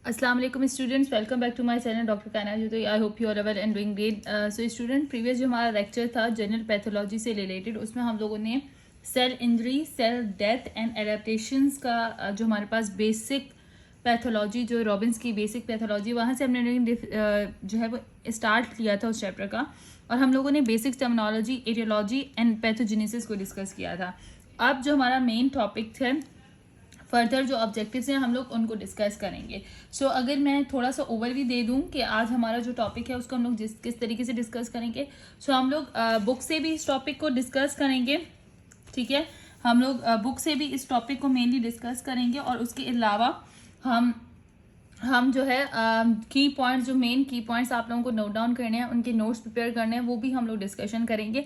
अस्सलाम वालेकुम students, welcome back to my channel doctor Kainat Jatoi. I hope you are well and doing great. So student, previous जो हमारा lecture था general pathology से related, उसमें हम लोगों ने cell injury, cell death and adaptations का जो हमारे पास बेसिक पैथोलॉजी, जो रॉबिन्स की बेसिक पैथोलॉजी, वहाँ से हमने जो है वो स्टार्ट किया था उस चैप्टर का। और हम लोगों ने basic terminology, aetiology and pathogenesis को डिस्कस किया था। अब जो हमारा मेन टॉपिक है, फर्दर जो ऑब्जेक्टिव्स हैं हम लोग उनको डिस्कस करेंगे। सो अगर मैं थोड़ा सा ओवरव्यू दे दूं कि आज हमारा जो टॉपिक है उसको हम लोग किस तरीके से डिस्कस करेंगे। सो हम लोग बुक से भी इस टॉपिक को डिस्कस करेंगे, ठीक है। हम लोग बुक से भी इस टॉपिक को मेनली डिस्कस करेंगे और उसके अलावा हम जो है की पॉइंट्स, जो मेन की पॉइंट्स आप लोगों को नोट डाउन करने हैं, उनके नोट्स प्रिपेयर करने हैं, वो भी हम लोग डिस्कशन करेंगे।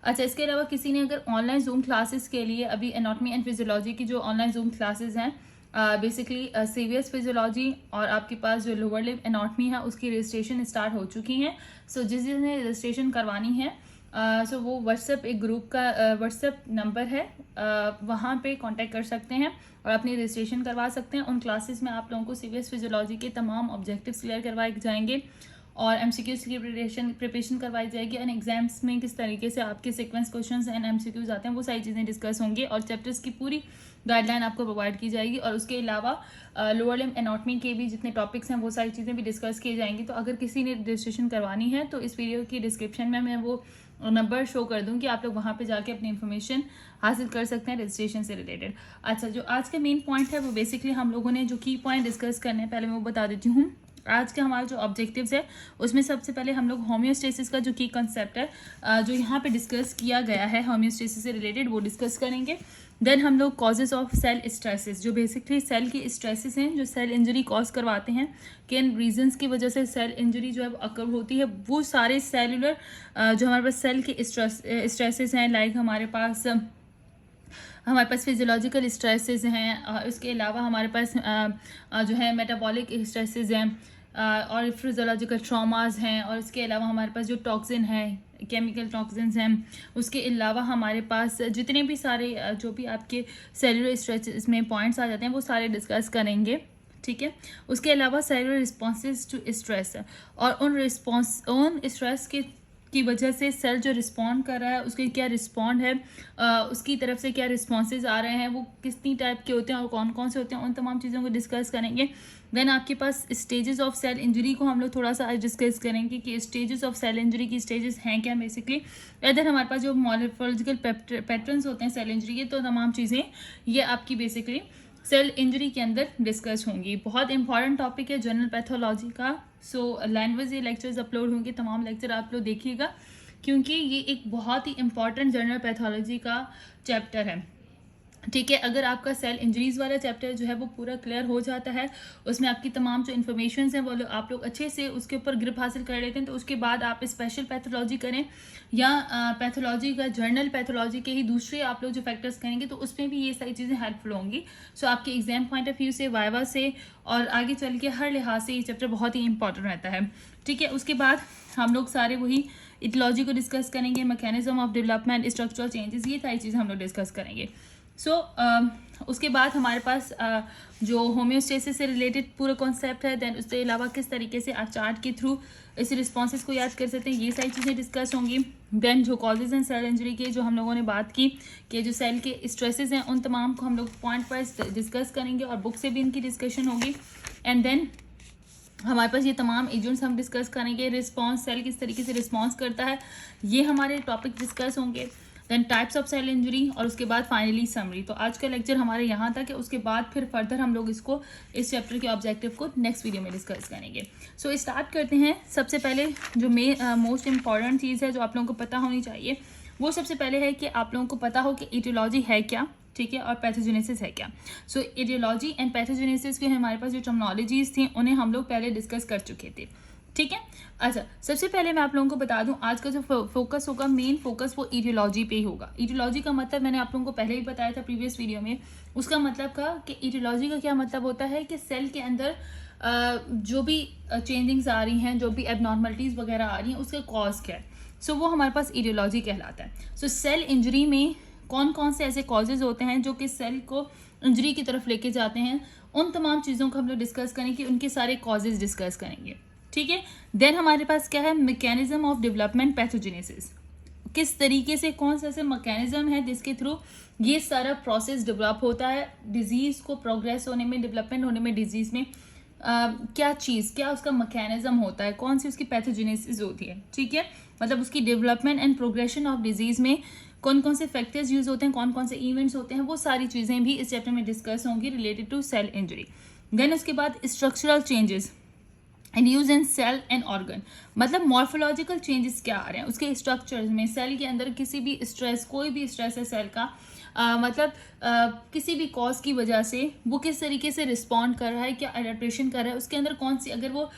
अच्छा, इसके अलावा किसी ने अगर ऑनलाइन जूम क्लासेस के लिए अभी एनाटॉमी एंड फिजियोलॉजी की जो ऑनलाइन जूम क्लासेस हैं, बेसिकली सीवीएस फिजियोलॉजी और आपके पास जो लोअर लिम्ब एनाटॉमी है उसकी रजिस्ट्रेशन स्टार्ट हो चुकी हैं। सो जिसने रजिस्ट्रेशन करवानी है सो वो व्हाट्सएप एक ग्रुप का व्हाट्सएप नंबर है, वहाँ पे कांटेक्ट कर सकते हैं और अपनी रजिस्ट्रेशन करवा सकते हैं। उन क्लासेस में आप लोगों को सीवीएस फिजियोलॉजी के तमाम ऑब्जेक्टिव्स क्लियर करवाए जाएंगे और एमसीक्यूज की प्रिपरेशन करवाई जाएगी। एंड एग्जाम्स में किस तरीके से आपके सीक्वेंस क्वेश्चंस एंड एमसीक्यूज आते हैं, वो सारी चीज़ें डिस्कस होंगी और चैप्टर्स की पूरी गाइडलाइन आपको प्रोवाइड की जाएगी। और उसके अलावा लोअर लिम्ब एनाटॉमी के भी जितने टॉपिक्स हैं वो सारी चीज़ें भी डिस्कस की जाएंगी। तो अगर किसी ने रजिस्ट्रेशन करवानी है तो इस वीडियो की डिस्क्रिप्शन में मैं वो नंबर शो कर दूंगी, आप लोग वहाँ पे जाके अपनी इन्फॉर्मेशन हासिल कर सकते हैं रजिस्ट्रेशन से रिलेटेड। अच्छा, जो आज का मेन पॉइंट है वो बेसिकली हम लोगों ने जो की पॉइंट डिस्कस करने हैं, पहले मैं वो बता देती हूँ। आज का हमारा जो ऑब्जेक्टिव्स है उसमें सबसे पहले हम लोग होम्योस्टेसिस का जो की कंसेप्ट है जो यहाँ पे डिस्कस किया गया है होम्योस्टेसिस से रिलेटेड, वो डिस्कस करेंगे। देन हम लोग कॉजेज ऑफ सेल स्ट्रेसेस, जो बेसिकली सेल की स्ट्रेसेस हैं जो सेल इंजरी कॉज करवाते हैं, किन रीजंस की वजह से सेल इंजरी जो है अकर होती है, वो सारे सेलुलर जो हमारे पास सेल के स्ट्रेसेस हैं, लाइक हमारे पास फिजियोलॉजिकल स्ट्रेसेस हैं, उसके अलावा हमारे पास जो है मेटाबॉलिक स्ट्रेसेस हैं और फिजियोलॉजिकल ट्रॉमास हैं, और इसके अलावा हमारे पास जो टॉक्सिन है, केमिकल टॉक्सिन्स हैं, उसके अलावा हमारे पास जितने भी सारे जो भी आपके सेलुलर स्ट्रेसेस में पॉइंट्स आ जाते हैं वो सारे डिस्कस करेंगे, ठीक है। उसके अलावा सेलुलर रिस्पॉन्सेज टू स्ट्रेस और उन स्ट्रेस की वजह से सेल जो रिस्पॉन्ड कर रहा है उसके क्या रिस्पॉन्ड है, उसकी तरफ से क्या रिस्पॉन्सेज आ रहे हैं, वो कितनी टाइप के होते हैं और कौन कौन से होते हैं, उन तमाम चीज़ों को डिस्कस करेंगे। देन आपके पास स्टेजेस ऑफ सेल इंजरी को हम लोग थोड़ा सा आज डिस्कस करेंगे कि स्टेजेस ऑफ सेल इंजरी की स्टेजेस हैं क्या बेसिकली। इधर हमारे पास जो मॉर्फोलॉजिकल पैटर्न्स होते हैं सेल इंजरी के, तो तमाम चीज़ें ये आपकी बेसिकली सेल इंजरी के अंदर डिस्कस होंगी। बहुत इंपॉर्टेंट टॉपिक है जनरल पैथोलॉजी का। सो लैंग्वेज ये लेक्चर्स अपलोड होंगे, तमाम लेक्चर आप लोग देखिएगा क्योंकि ये एक बहुत ही इंपॉर्टेंट जनरल पैथोलॉजी का चैप्टर है, ठीक है। अगर आपका सेल इंजरीज वाला चैप्टर जो है वो पूरा क्लियर हो जाता है, उसमें आपकी तमाम जो इन्फॉर्मेशन हैं वो आप लोग अच्छे से उसके ऊपर ग्रिप हासिल कर लेते हैं, तो उसके बाद आप स्पेशल पैथोलॉजी करें या पैथोलॉजी का जर्नल पैथोलॉजी के ही दूसरे आप लोग जो फैक्टर्स करेंगे तो उसमें भी ये सारी चीज़ें हेल्पफुल होंगी। सो आपके एग्जाम पॉइंट ऑफ व्यू से, वाइवा से और आगे चल के हर लिहाज से ये चैप्टर बहुत ही इंपॉर्टेंट रहता है, ठीक है। उसके बाद हम लोग सारे वही इटियोलॉजी को डिस्कस करेंगे, mechanism of development, structural changes, ये सारी चीज़ें हम लोग डिस्कस करेंगे। सो उसके बाद हमारे पास जो होम्योस्टेसिस से रिलेटेड पूरा कॉन्सेप्ट है, देन उसके अलावा किस तरीके से आप चार्ट के थ्रू इस रिस्पॉन्सेस को याद कर सकते हैं, ये सारी चीज़ें डिस्कस होंगी। देन जो कॉजेज एंड सेल इंजरी के जो हम लोगों ने बात की कि जो सेल के स्ट्रेसेस हैं उन तमाम को हम लोग पॉइंट वाइज डिस्कस करेंगे और बुक से भी इनकी डिस्कशन होगी। एंड देन हमारे पास ये तमाम एजेंट्स हम डिस्कस करेंगे, रिस्पॉन्स सेल किस तरीके से रिस्पॉन्स करता है, ये हमारे टॉपिक डिस्कस होंगे। Then types of cell injury और उसके बाद फाइनली समरी। तो आज का लेक्चर हमारे यहाँ तक है, उसके बाद फिर फर्दर हम लोग इसको इस चैप्टर के ऑब्जेक्टिव को नेक्स्ट वीडियो में डिस्कस करेंगे। सो स्टार्ट करते हैं। सबसे पहले जो मोस्ट इंपॉर्टेंट चीज़ है जो आप लोगों को पता होनी चाहिए, वो सबसे पहले है कि आप लोगों को पता हो कि एटियोलॉजी है क्या, ठीक है, और पैथोजेनेसिस है क्या। सो एटियोलॉजी एंड पैथोजेनेसिस के हमारे पास जो टर्मिनोलॉजीज थी उन्हें हम लोग पहले डिस्कस कर चुके थे, ठीक है। अच्छा, सबसे पहले मैं आप लोगों को बता दूं आज का जो फोकस होगा, मेन फोकस वो एटियोलॉजी पे ही होगा। एटियोलॉजी का मतलब मैंने आप लोगों को पहले ही बताया था प्रीवियस वीडियो में। उसका मतलब था कि एटियोलॉजी का क्या मतलब होता है कि सेल के अंदर जो भी चेंजिंग्स आ रही हैं, जो भी एबनॉर्मलिटीज़ वगैरह आ रही हैं, उसका कॉज क्या है। सो वो हमारे पास एटियोलॉजी कहलाता है। सो सेल इंजरी में कौन कौन से ऐसे कॉजेज होते हैं जो कि सेल को इंजरी की तरफ लेके जाते हैं, उन तमाम चीज़ों को हम लोग डिस्कस करेंगे कि उनके सारे कॉजेज डिस्कस करेंगे, ठीक है। देन हमारे पास क्या है, मैकेनिज्म ऑफ डेवलपमेंट पैथोजेनेसिस, किस तरीके से कौन सा ऐसे मैकेनिज्म है जिसके थ्रू ये सारा प्रोसेस डेवलप होता है डिजीज़ को प्रोग्रेस होने में, डेवलपमेंट होने में डिजीज़ में। क्या उसका मैकेनिज्म होता है, कौन सी उसकी पैथोजेनेसिस होती है, ठीक है। मतलब उसकी development and progression of disease में कौन कौन से फैक्टर्स यूज होते हैं, कौन कौन से इवेंट्स होते हैं, वो सारी चीज़ें भी इस चैप्टर में डिस्कस होंगी related to cell injury. Then उसके बाद structural changes and use in cell and organ, मतलब मॉर्फोलॉजिकल चेंजेस क्या आ रहे हैं उसके स्ट्रक्चर्स में, सेल के अंदर किसी भी स्ट्रेस, कोई भी स्ट्रेस है सेल का, किसी भी कॉज की वजह से वो किस तरीके से रिस्पॉन्ड कर रहा है, क्या एडेप्टेशन कर रहा है, उसके अंदर कौन सी, अगर वो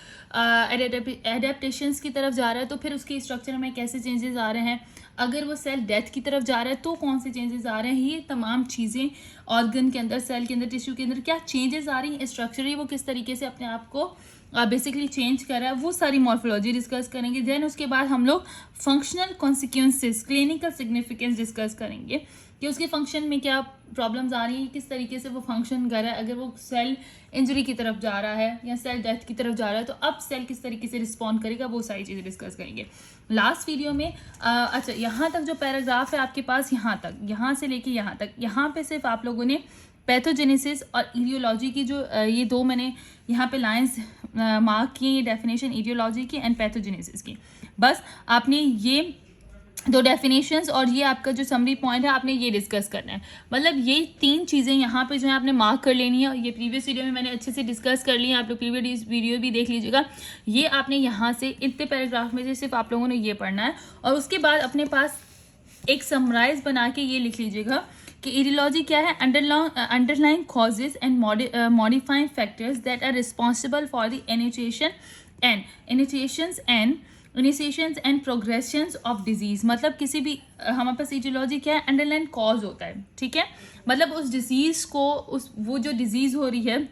एडेप्टेशंस की तरफ जा रहा है तो फिर उसके स्ट्रक्चर में कैसे चेंजेस आ रहे हैं, अगर वो सेल डेथ की तरफ जा रहा है तो कौन से चेंजेस आ रहे हैं, ये तमाम चीज़ें ऑर्गन के अंदर, सेल के अंदर, टिश्यू के अंदर क्या चेंजेस आ रही हैं स्ट्रक्चरली, वो किस तरीके से अपने आप को बेसिकली चेंज कर रहा है, वो सारी मॉर्फोलॉजी डिस्कस करेंगे। देन उसके बाद हम लोग functional consequences, clinical significance discuss करेंगे कि उसके फंक्शन में क्या प्रॉब्लम्स आ रही हैं, किस तरीके से वो फंक्शन कर रहा है, अगर वो सेल इंजरी की तरफ जा रहा है या सेल डेथ की तरफ जा रहा है तो अब सेल किस तरीके से रिस्पॉन्ड करेगा, वो सारी चीज़ें डिस्कस करेंगे लास्ट वीडियो में। अच्छा, यहाँ तक जो पैराग्राफ है आपके पास, यहाँ तक, यहाँ से लेके यहाँ तक, यहाँ पे सिर्फ आप लोगों ने पैथोजेनेसिस और इडियोलॉजी की जो ये दो मैंने यहाँ पे लाइंस मार्क किए, ये डेफिनेशन इडियोलॉजी की एंड पैथोजेनेसिस की, बस आपने ये दो डेफिनेशंस और ये आपका जो समरी पॉइंट है आपने ये डिस्कस करना है। मतलब ये तीन चीज़ें यहाँ पे जो है आपने मार्क कर लेनी है। ये प्रीवियस वीडियो में मैंने अच्छे से डिस्कस कर लिया, आप लोग प्रीवियस वीडियो भी देख लीजिएगा। ये आपने यहाँ से इतने पैराग्राफ में से सिर्फ आप लोगों ने ये पढ़ना है और उसके बाद अपने पास एक समराइज बना के ये लिख लीजिएगा कि इडियोलॉजी क्या है, underlying causes and modifying factors that are responsible for the initiations and progressions of disease. मतलब किसी भी हमारे पास इटियोलॉजी क्या है, अंडरलाइन कॉज होता है, ठीक है। मतलब उस डिजीज़ को, वो जो डिजीज़ हो रही है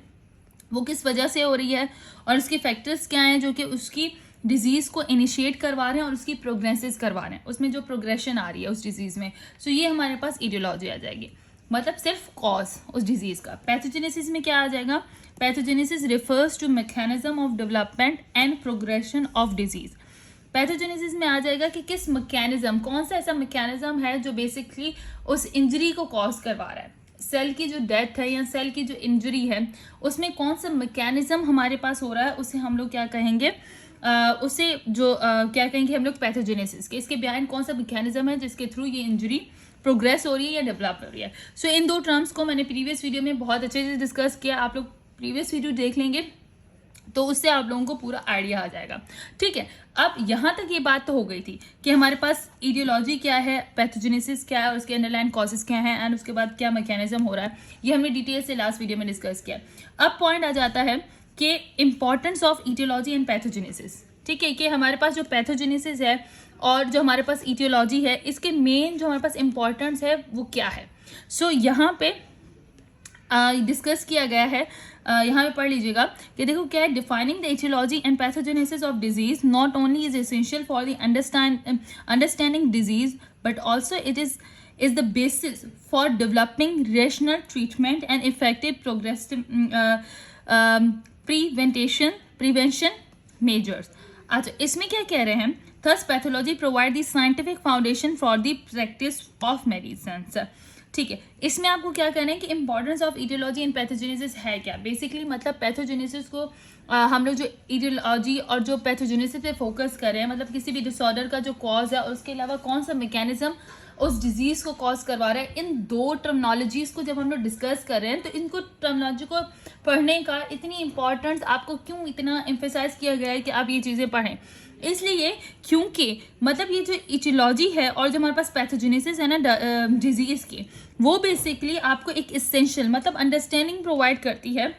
वो किस वजह से हो रही है और उसके फैक्टर्स क्या हैं जो कि उसकी डिजीज़ को इनिशिएट करवा रहे हैं और उसकी प्रोग्रेसेस करवा रहे हैं, उसमें जो प्रोग्रेशन आ रही है उस डिजीज़ में। सो ये हमारे पास इडियोलॉजी आ जाएगी, मतलब सिर्फ कॉज उस डिजीज़ का। पैथोजेनेसिस में क्या आ जाएगा, pathogenesis refers to mechanism of development and progression of disease. Pathogenesis में आ जाएगा कि किस मैकेनिज्म, कौन सा ऐसा मैकेनिज्म है जो बेसिकली उस इंजरी को कॉज करवा रहा है, सेल की जो डेथ है या सेल की जो इंजरी है उसमें कौन सा मैकेनिज्म हमारे पास हो रहा है, उसे हम लोग क्या कहेंगे, क्या कहेंगे हम लोग, पैथोजेनेसिस के। इसके बिहाइंड कौन सा मैकेनिज्म है जिसके थ्रू ये इंजरी प्रोग्रेस हो रही है या डेवलप हो रही है। सो इन दो टर्म्स को मैंने प्रीवियस वीडियो में बहुत अच्छे से डिस्कस किया, आप लोग प्रीवियस वीडियो देख लेंगे तो उससे आप लोगों को पूरा आइडिया आ जाएगा, ठीक है। अब यहाँ तक ये बात तो हो गई थी कि हमारे पास इडियोलॉजी क्या है, पैथोजेनेसिस क्या है और उसके अंडरलाइन कॉजेस क्या हैं एंड उसके बाद क्या मैकेनिज्म हो रहा है, ये हमने डिटेल से लास्ट वीडियो में डिस्कस किया। अब पॉइंट आ जाता है कि importance of aetiology and pathogenesis, ठीक है, कि हमारे पास जो पैथोजेनेसिस है और जो हमारे पास इटियोलॉजी है, इसके मेन जो हमारे पास इंपॉर्टेंस है वो क्या है। सो यहाँ पे डिस्कस किया गया है, यहाँ पे पढ़ लीजिएगा कि देखो क्या है, defining the aetiology and pathogenesis of disease not only is essential for the understanding disease but also it is the basis for developing rational treatment and effective prevention measures. अच्छा, इसमें क्या कह रहे हैं, thus pathology provide the scientific foundation for the practice of medicine, ठीक है। इसमें आपको क्या करना है कि importance of aetiology and pathogenesis है क्या, बेसिकली मतलब पैथोजेनेसिस को हम लोग जो इटियोलॉजी और जो पैथोजेनेसिस पे फोकस कर रहे हैं, मतलब किसी भी डिसऑर्डर का जो कॉज है और उसके अलावा कौन सा मैकेनिज्म उस डिजीज़ को कॉज करवा रहा है, इन दो टर्मिनोलॉजीज़ को जब हम लोग डिस्कस कर रहे हैं तो इनको टर्मिनोलॉजी को पढ़ने का इतनी इंपॉर्टेंस आपको क्यों इतना एम्फेसाइज किया गया है कि आप ये चीज़ें पढ़ें, इसलिए क्योंकि मतलब ये जो इटियोलॉजी है और जो हमारे पास पैथोजेनेसिस है ना डिजीज़ की, वो बेसिकली आपको एक इसेंशियल मतलब अंडरस्टैंडिंग प्रोवाइड करती है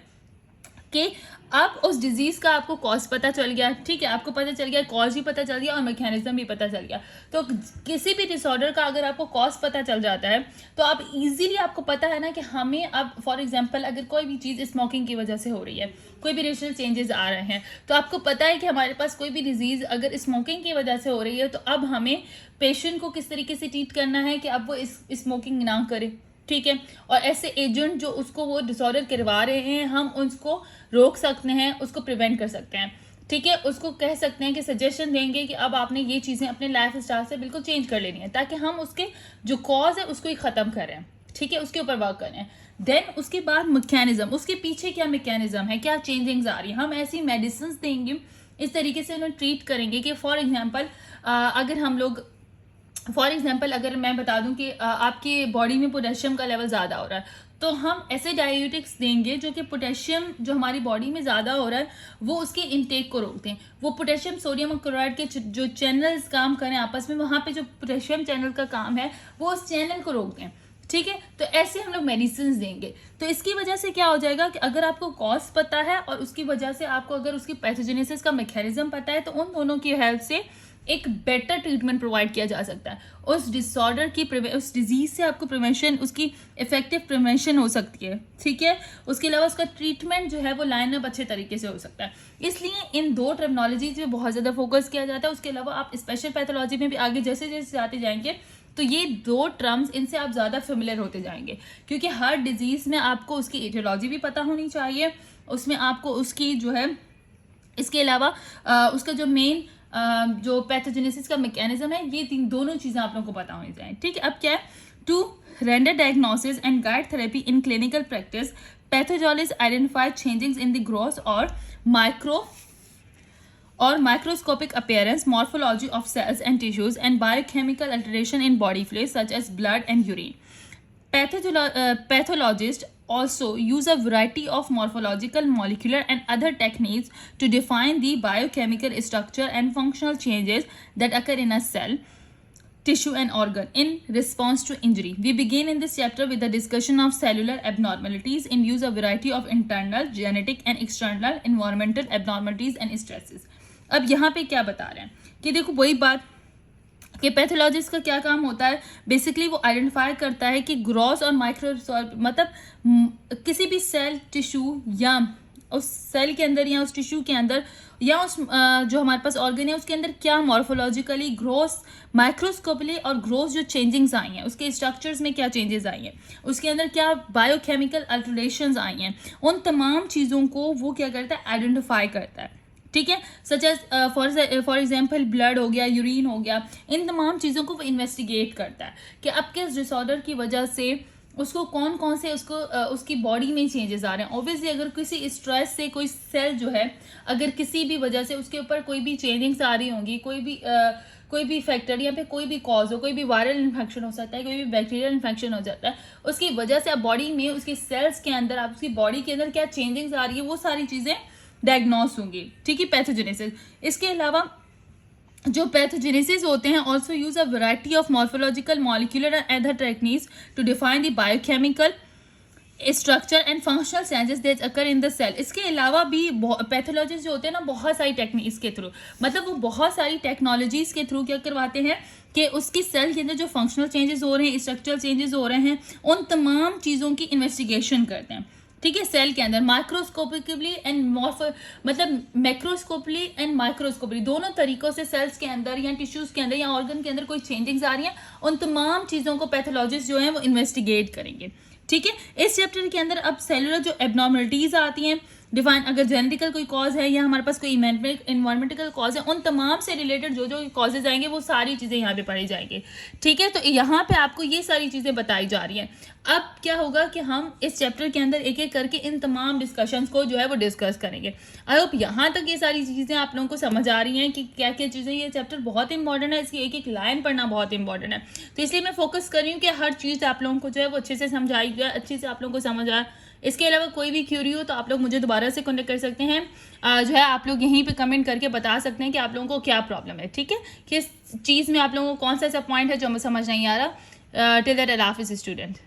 कि अब उस डिजीज़ का आपको कॉज पता चल गया, ठीक है, आपको पता चल गया, कॉज भी पता चल गया और मैकेनिज्म भी पता चल गया। तो किसी भी डिसऑर्डर का अगर आपको कॉज पता चल जाता है तो आप इजीली आपको पता है ना कि हमें अब फॉर एग्जांपल अगर कोई भी चीज़ स्मोकिंग की वजह से हो रही है, कोई भी रेशनल चेंजेस आ रहे हैं, तो आपको पता है कि हमारे पास कोई भी डिजीज़ अगर स्मोकिंग की वजह से हो रही है तो अब हमें पेशेंट को किस तरीके से ट्रीट करना है कि अब वो स्मोकिंग ना करे, ठीक है। और ऐसे एजेंट जो उसको वो डिसऑर्डर करवा रहे हैं, हम उसको रोक सकते हैं, उसको प्रिवेंट कर सकते हैं, ठीक है। उसको कह सकते हैं कि सजेशन देंगे कि अब आपने ये चीज़ें अपने लाइफ स्टाइल से बिल्कुल चेंज कर लेनी है, ताकि हम उसके जो कॉज है उसको ही ख़त्म करें, ठीक है, उसके ऊपर वर्क करें। देन उसके बाद मैकेनिज्म, उसके पीछे क्या मैकेनिज्म है, क्या चेंजिंग्स आ रही है, हम ऐसी मेडिसिन देंगे, इस तरीके से उन्हें ट्रीट करेंगे कि फॉर एग्जांपल अगर मैं बता दूं कि आपकी बॉडी में पोटेशियम का लेवल ज़्यादा हो रहा है, तो हम ऐसे डायूरेटिक्स देंगे जो कि पोटेशियम जो हमारी बॉडी में ज़्यादा हो रहा है वो उसके इनटेक को रोकते हैं। वो पोटेशियम सोडियम और क्लोराइड के जो चैनल्स काम करें आपस में, वहाँ पे जो पोटेशियम चैनल का काम है वो उस चैनल को रोकते हैं, ठीक है। तो ऐसे हम लोग मेडिसिन देंगे। तो इसकी वजह से क्या हो जाएगा कि अगर आपको कॉज पता है और उसकी वजह से आपको अगर उसकी पैथोजेनेसिस का मैकेनिज्म पता है, तो उन दोनों की हेल्प से एक बेटर ट्रीटमेंट प्रोवाइड किया जा सकता है। उस डिसऑर्डर की उस डिजीज से आपको प्रिवेंशन, उसकी इफेक्टिव प्रिवेंशन हो सकती है, ठीक है। उसके अलावा उसका ट्रीटमेंट जो है वो लाइन अप अच्छे तरीके से हो सकता है। इसलिए इन दो टर्मिनोलॉजीज पे बहुत ज़्यादा फोकस किया जाता है। उसके अलावा आप स्पेशल पैथोलॉजी में भी आगे जैसे जैसे जाते जाएंगे तो ये दो टर्म्स, इनसे आप ज़्यादा फेमिलियर होते जाएंगे, क्योंकि हर डिजीज़ में आपको उसकी एटियोलॉजी भी पता होनी चाहिए, उसमें आपको उसकी जो है, इसके अलावा उसका जो मेन जो पैथोजेनेसिस का मैकेनिज्म है, ये दोनों चीज़ें आप लोगों को पता होनी चाहिए, ठीक है। अब क्या है, to render diagnosis and guide therapy in clinical practice, pathologist identify changes in the growth or microscopic appearance, morphology of cells and tissues, and biochemical alteration in body fluids such as blood and urine. Pathologists also use a variety of morphological, molecular, and other techniques to define the biochemical structure and functional changes that occur in a cell, tissue, and organ in response to injury. We begin in this chapter with the discussion of cellular abnormalities and use a variety of internal, genetic, and external environmental abnormalities and stresses. अब यहाँ पे क्या बता रहे हैं कि देखो वही बात कि पैथोलॉजिस्ट का क्या काम होता है, बेसिकली वो आइडेंटिफाई करता है कि ग्रॉस और माइक्रो, मतलब किसी भी सेल, टिश्यू या उस सेल के अंदर या उस टिश्यू के अंदर या उस जो हमारे पास ऑर्गन है उसके अंदर क्या मॉर्फोलॉजिकली ग्रोस, माइक्रोस्कोपली और ग्रोस जो चेंजिंग्स आई हैं, उसके स्ट्रक्चर्स में क्या चेंजेस आई हैं, उसके अंदर क्या बायोकेमिकल अल्टरेशंस आई हैं, उन तमाम चीज़ों को वो क्या करता है, आइडेंटिफाई करता है, ठीक है। Such as for example blood हो गया, यूरिन हो गया, इन तमाम चीज़ों को वो इन्वेस्टिगेट करता है कि अब किस डिसऑर्डर की वजह से उसको कौन कौन से उसकी बॉडी में चेंजेस आ रहे हैं। ऑब्वियसली अगर किसी स्ट्रेस से कोई सेल जो है, अगर किसी भी वजह से उसके ऊपर कोई भी चेंजिंग्स आ रही होंगी, कोई भी फैक्टर या फिर कोई भी कॉज हो, कोई भी वायरल इन्फेक्शन हो सकता है, कोई भी बैक्टीरियल इन्फेक्शन हो जाता है, उसकी वजह से अब बॉडी में, उसके सेल्स के अंदर, आप उसकी बॉडी के अंदर क्या चेंजिंग्स आ रही है, वो सारी चीज़ें डायग्नोस होंगी, ठीक है, पैथोजेनेसिस। इसके अलावा जो पैथोजेनेसिस होते हैं also use a variety of morphological, molecular and other techniques to define the biochemical structure and functional changes that occur in the cell. इसके अलावा भी पैथोलॉजिस्ट जो होते हैं ना, बहुत सारी टेक्निक्स के थ्रू, मतलब वो बहुत सारी टेक्नोलॉजीज के थ्रू क्या करवाते हैं कि उसकी सेल के अंदर जो फंक्शनल चेंजेस हो रहे हैं, स्ट्रक्चरल चेंजेस हो रहे हैं, उन तमाम चीज़ों की इन्वेस्टिगेशन करते हैं, ठीक है, सेल के अंदर माइक्रोस्कोपिकली एंड मतलब मैक्रोस्कोपली एंड माइक्रोस्कोपली, दोनों तरीकों से सेल्स के अंदर या टिश्यूज के अंदर या ऑर्गन के अंदर कोई चेंजिंग्स आ रही हैं, उन तमाम चीज़ों को पैथोलॉजिस्ट जो हैं वो इन्वेस्टिगेट करेंगे, ठीक है। इस चैप्टर के अंदर अब सेलुलर जो एबनॉर्मलिटीज आती हैं डिफाइन, अगर जेनेटिकल कोई कॉज है या हमारे पास कोई इन्वायरमेंटल कॉज है, उन तमाम से रिलेटेड जो जो कॉजेज आएंगे वो सारी चीज़ें यहाँ पे पढ़ी जाएंगी, ठीक है। तो यहाँ पे आपको ये सारी चीज़ें बताई जा रही हैं। अब क्या होगा कि हम इस चैप्टर के अंदर एक एक करके इन तमाम डिस्कशंस को जो है वो डिस्कस करेंगे। आई होप यहाँ तक ये सारी चीज़ें आप लोगों को समझ आ रही हैं कि क्या क्या चीज़ें, ये चैप्टर बहुत इंपॉर्टेंट है, इसकी एक एक लाइन पढ़ना बहुत इंपॉर्टेंट है। तो इसलिए मैं फोकस कर रही हूँ कि हर चीज़ आप लोगों को जो है वो अच्छे से समझाई जाए, अच्छे से आप लोगों को समझ आए। इसके अलावा कोई भी क्यूरी हो तो आप लोग मुझे दोबारा से कॉन्टेक्ट कर सकते हैं, जो है आप लोग यहीं पे कमेंट करके बता सकते हैं कि आप लोगों को क्या प्रॉब्लम है, ठीक है, किस चीज़ में आप लोगों को कौन सा ऐसा पॉइंट है जो हमें समझ नहीं आ रहा। टिल दैट, अल्लाह हाफिज़ स्टूडेंट।